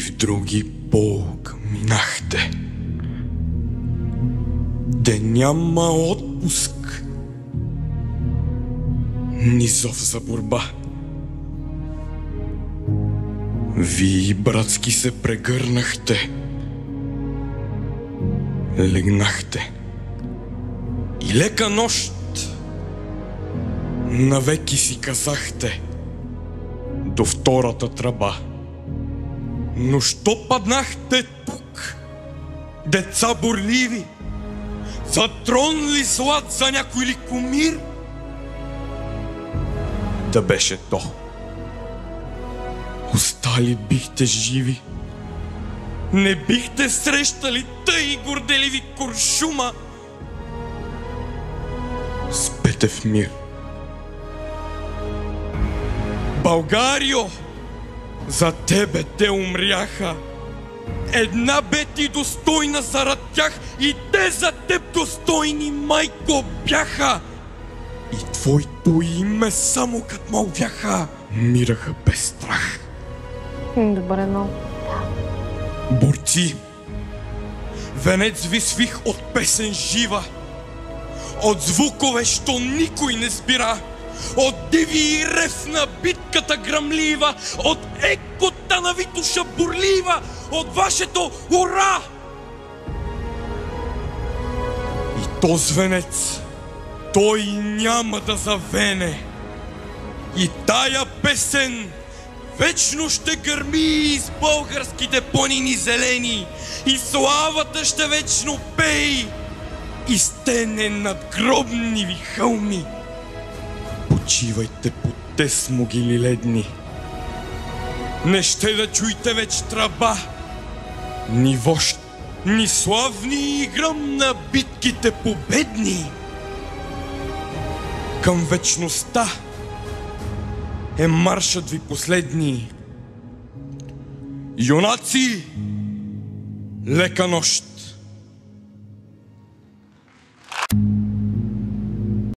в други полк минахте. Де няма отпуск, ни зов за борба. Вие, братски, се прегърнахте, легнахте и лека нощ навеки си казахте до втората тръба. Но що паднахте тук, деца борливи, за трон ли злат, за някой ли кумир? Да беше то. Остали бихте живи, не бихте срещали тъй горделиви куршума. Спете в мир. Българио, за тебе те умряха. Една бе ти достойна зарад тях и те за теб достойни, майко, бяха. И твоето име само като мълвяха, мираха без страх. Добре, но... Борци, венец ви свих от песен жива, от звукове, що никой не спира, от диви рев на битката гръмлива, от екота на Витоша бурлива, от вашето ура! И то звенец, той няма да завене, и тая песен вечно ще гърми из българските планини зелени, и славата ще вечно пей из тене надгробниви хълми. Почивайте под тез могили ледни, не ще да чуйте веч тръба, ни вожд, ни славни и гръм на битките победни. Към вечността е маршът ви последни. Юнаци, лека нощ!